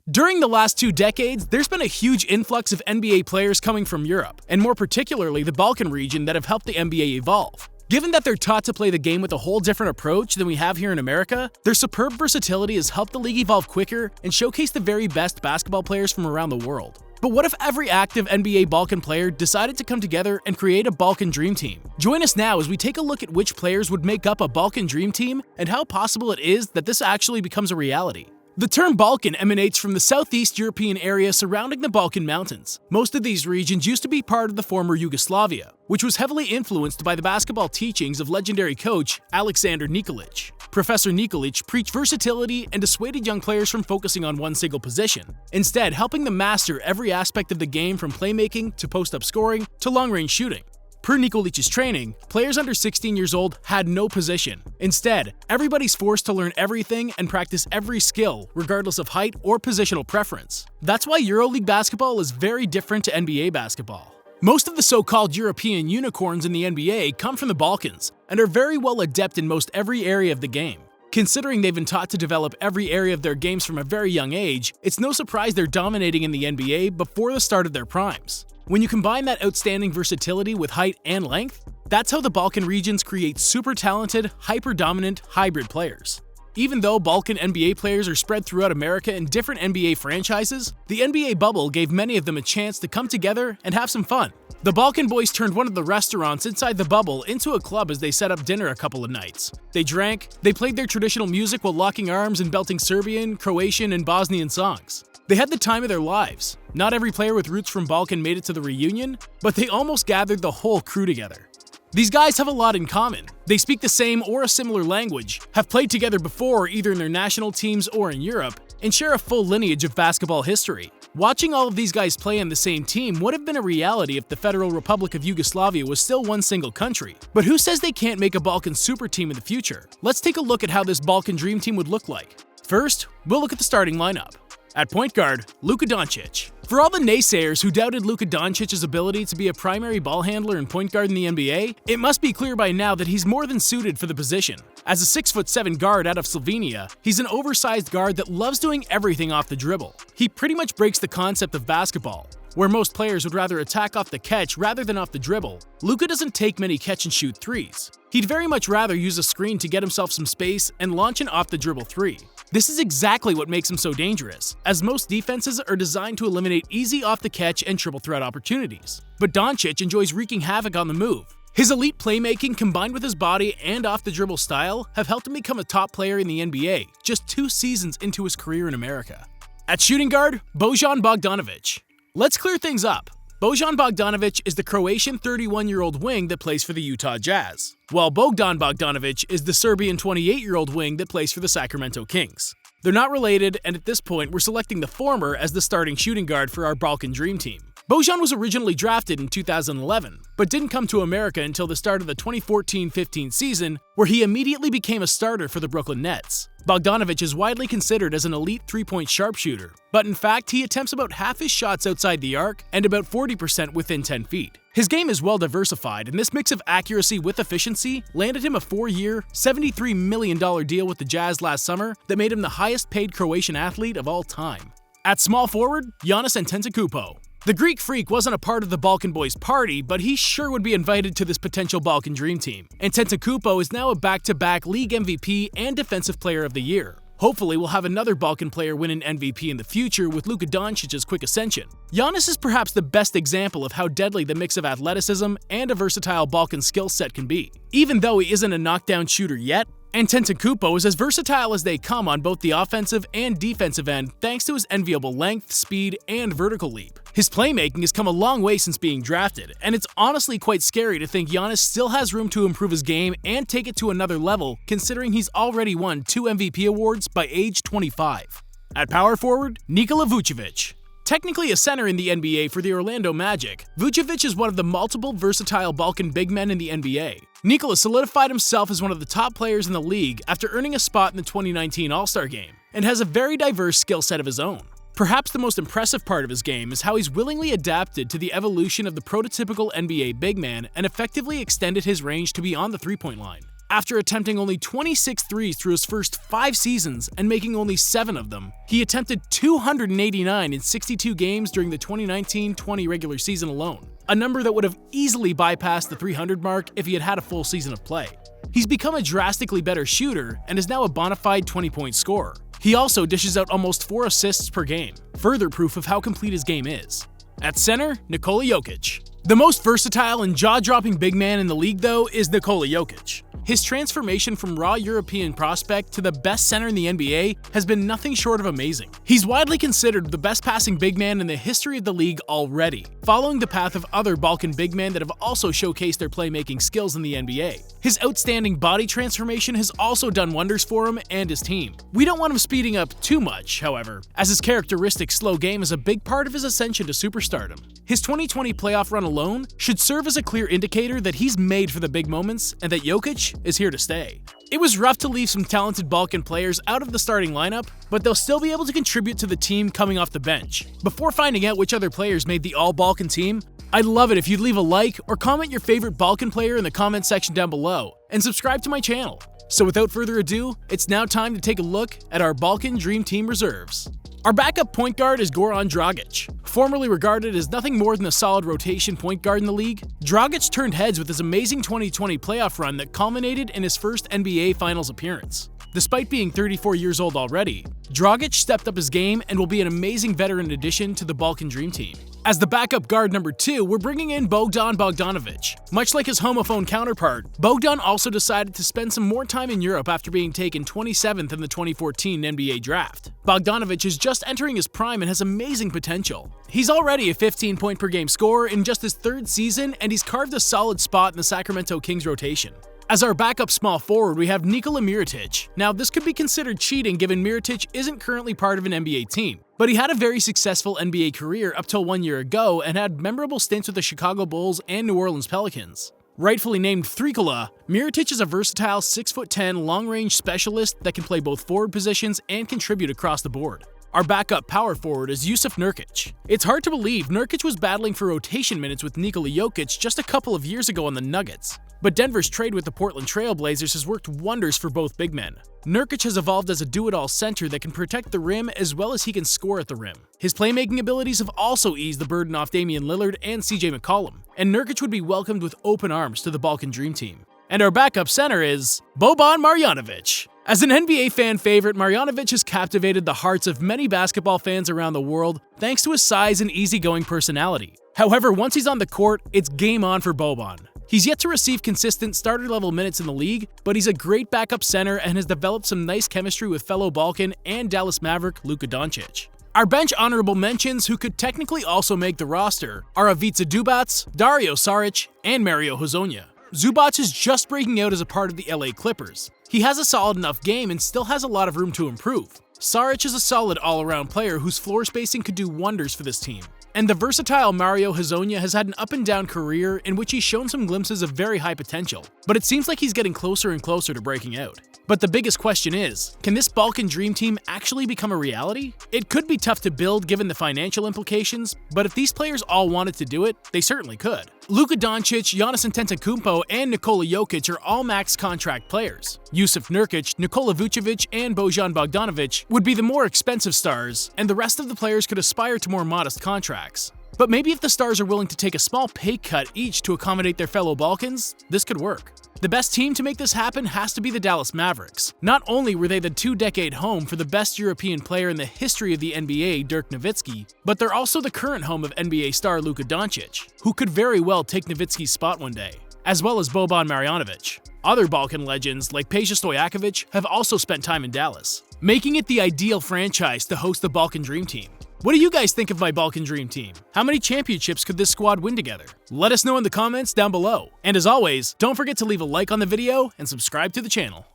During the last 2 decades, there's been a huge influx of NBA players coming from Europe, and more particularly the Balkan region, that have helped the NBA evolve. Given that they're taught to play the game with a whole different approach than we have here in America, their superb versatility has helped the league evolve quicker and showcase the very best basketball players from around the world. But what if every active NBA Balkan player decided to come together and create a Balkan Dream Team? Join us now as we take a look at which players would make up a Balkan Dream Team and how possible it is that this actually becomes a reality. The term Balkan emanates from the Southeast European area surrounding the Balkan Mountains. Most of these regions used to be part of the former Yugoslavia, which was heavily influenced by the basketball teachings of legendary coach Aleksandar Nikolic. Professor Nikolic preached versatility and dissuaded young players from focusing on one single position, instead helping them master every aspect of the game from playmaking to post-up scoring to long-range shooting. Per Nikolic's training, players under 16 years old had no position. Instead, everybody's forced to learn everything and practice every skill, regardless of height or positional preference. That's why EuroLeague basketball is very different to NBA basketball. Most of the so-called European unicorns in the NBA come from the Balkans and are very well adept in most every area of the game. Considering they've been taught to develop every area of their games from a very young age, it's no surprise they're dominating in the NBA before the start of their primes. When you combine that outstanding versatility with height and length, that's how the Balkan regions create super talented, hyper-dominant, hybrid players. Even though Balkan NBA players are spread throughout America in different NBA franchises, the NBA bubble gave many of them a chance to come together and have some fun. The Balkan boys turned one of the restaurants inside the bubble into a club as they set up dinner a couple of nights. They drank, they played their traditional music while locking arms and belting Serbian, Croatian, and Bosnian songs. They had the time of their lives. Not every player with roots from Balkan made it to the reunion, but they almost gathered the whole crew together. These guys have a lot in common. They speak the same or a similar language, have played together before either in their national teams or in Europe, and share a full lineage of basketball history. Watching all of these guys play on the same team would have been a reality if the Federal Republic of Yugoslavia was still one single country. But who says they can't make a Balkan super team in the future? Let's take a look at how this Balkan Dream Team would look like. First, we'll look at the starting lineup. At point guard, Luka Doncic. For all the naysayers who doubted Luka Doncic's ability to be a primary ball handler and point guard in the NBA, it must be clear by now that he's more than suited for the position. As a 6'7" guard out of Slovenia, he's an oversized guard that loves doing everything off the dribble. He pretty much breaks the concept of basketball. Where most players would rather attack off the catch rather than off the dribble, Luka doesn't take many catch-and-shoot threes. He'd very much rather use a screen to get himself some space and launch an off-the-dribble three. This is exactly what makes him so dangerous, as most defenses are designed to eliminate easy off-the-catch and triple threat opportunities. But Doncic enjoys wreaking havoc on the move. His elite playmaking combined with his body and off-the-dribble style have helped him become a top player in the NBA just 2 seasons into his career in America. At shooting guard, Bojan Bogdanovic. Let's clear things up. Bojan Bogdanovic is the Croatian 31-year-old wing that plays for the Utah Jazz, while Bogdan Bogdanovic is the Serbian 28-year-old wing that plays for the Sacramento Kings. They're not related, and at this point we're selecting the former as the starting shooting guard for our Balkan Dream Team. Bojan was originally drafted in 2011, but didn't come to America until the start of the 2014-15 season, where he immediately became a starter for the Brooklyn Nets. Bogdanovic is widely considered as an elite three-point sharpshooter, but in fact he attempts about half his shots outside the arc and about 40% within 10 feet. His game is well diversified, and this mix of accuracy with efficiency landed him a 4-year, $73 million deal with the Jazz last summer that made him the highest-paid Croatian athlete of all time. At small forward, Giannis Antetokounmpo. The Greek freak wasn't a part of the Balkan boys' party, but he sure would be invited to this potential Balkan Dream Team. Antetokounmpo is now a back-to-back league MVP and Defensive Player of the Year. Hopefully, we'll have another Balkan player win an MVP in the future with Luka Doncic's quick ascension. Giannis is perhaps the best example of how deadly the mix of athleticism and a versatile Balkan skill set can be. Even though he isn't a knockdown shooter yet, Antetokounmpo is as versatile as they come on both the offensive and defensive end thanks to his enviable length, speed, and vertical leap. His playmaking has come a long way since being drafted, and it's honestly quite scary to think Giannis still has room to improve his game and take it to another level, considering he's already won 2 MVP awards by age 25. At power forward, Nikola Vucevic. Technically a center in the NBA for the Orlando Magic, Vucevic is one of the multiple versatile Balkan big men in the NBA. Nikola solidified himself as one of the top players in the league after earning a spot in the 2019 All-Star Game, and has a very diverse skill set of his own. Perhaps the most impressive part of his game is how he's willingly adapted to the evolution of the prototypical NBA big man and effectively extended his range to beyond the three-point line. After attempting only 26 threes through his first 5 seasons and making only 7 of them, he attempted 289 in 62 games during the 2019-20 regular season alone, a number that would have easily bypassed the 300 mark if he had had a full season of play. He's become a drastically better shooter and is now a bona fide 20-point scorer. He also dishes out almost 4 assists per game, further proof of how complete his game is. At center, Nikola Jokic. The most versatile and jaw-dropping big man in the league, though, is Nikola Jokic. His transformation from raw European prospect to the best center in the NBA has been nothing short of amazing. He's widely considered the best passing big man in the history of the league already, following the path of other Balkan big men that have also showcased their playmaking skills in the NBA. His outstanding body transformation has also done wonders for him and his team. We don't want him speeding up too much, however, as his characteristic slow game is a big part of his ascension to superstardom. His 2020 playoff run alone should serve as a clear indicator that he's made for the big moments and that Jokic is here to stay. It was rough to leave some talented Balkan players out of the starting lineup, but they'll still be able to contribute to the team coming off the bench. Before finding out which other players made the all-Balkan team, I'd love it if you'd leave a like or comment your favorite Balkan player in the comment section down below, and subscribe to my channel. So without further ado, it's now time to take a look at our Balkan Dream Team reserves. Our backup point guard is Goran Dragic. Formerly regarded as nothing more than a solid rotation point guard in the league, Dragic turned heads with his amazing 2020 playoff run that culminated in his first NBA Finals appearance. Despite being 34 years old already, Dragic stepped up his game and will be an amazing veteran addition to the Balkan Dream Team. As the backup guard number 2, we're bringing in Bojan Bogdanovic. Much like his homophone counterpart, Bogdan also decided to spend some more time in Europe after being taken 27th in the 2014 NBA draft. Bogdanovic is just entering his prime and has amazing potential. He's already a 15-point per game scorer in just his 3rd season, and he's carved a solid spot in the Sacramento Kings rotation. As our backup small forward, we have Nikola Vucevic. Now, this could be considered cheating given Vucevic isn't currently part of an NBA team, but he had a very successful NBA career up till 1 year ago and had memorable stints with the Chicago Bulls and New Orleans Pelicans. Rightfully named Threekola, Vucevic is a versatile 6'10" long-range specialist that can play both forward positions and contribute across the board. Our backup power forward is Jusuf Nurkic. It's hard to believe Nurkic was battling for rotation minutes with Nikola Jokic just a couple of years ago on the Nuggets. But Denver's trade with the Portland Trail Blazers has worked wonders for both big men. Nurkic has evolved as a do-it-all center that can protect the rim as well as he can score at the rim. His playmaking abilities have also eased the burden off Damian Lillard and CJ McCollum, and Nurkic would be welcomed with open arms to the Balkan Dream Team. And our backup center is Boban Marjanovic. As an NBA fan favorite, Marjanovic has captivated the hearts of many basketball fans around the world thanks to his size and easygoing personality. However, once he's on the court, it's game on for Boban. He's yet to receive consistent starter-level minutes in the league, but he's a great backup center and has developed some nice chemistry with fellow Balkan and Dallas Maverick Luka Doncic. Our bench honorable mentions, who could technically also make the roster, are Ivica Zubac, Dario Saric, and Mario Hezonja. Zubac is just breaking out as a part of the LA Clippers. He has a solid enough game and still has a lot of room to improve. Saric is a solid all-around player whose floor spacing could do wonders for this team. And the versatile Mario Hezonja has had an up-and-down career in which he's shown some glimpses of very high potential, but it seems like he's getting closer and closer to breaking out. But the biggest question is, can this Balkan Dream Team actually become a reality? It could be tough to build given the financial implications, but if these players all wanted to do it, they certainly could. Luka Doncic, Giannis Antetokounmpo, and Nikola Jokic are all max contract players. Jusuf Nurkic, Nikola Vucevic, and Bojan Bogdanovic would be the more expensive stars, and the rest of the players could aspire to more modest contracts. But maybe if the stars are willing to take a small pay cut each to accommodate their fellow Balkans, this could work. The best team to make this happen has to be the Dallas Mavericks. Not only were they the 2-decade home for the best European player in the history of the NBA, Dirk Nowitzki, but they're also the current home of NBA star Luka Doncic, who could very well take Nowitzki's spot one day, as well as Boban Marjanovic. Other Balkan legends, like Peja Stojakovic, have also spent time in Dallas, making it the ideal franchise to host the Balkan Dream Team. What do you guys think of my Balkan Dream Team? How many championships could this squad win together? Let us know in the comments down below. And as always, don't forget to leave a like on the video and subscribe to the channel.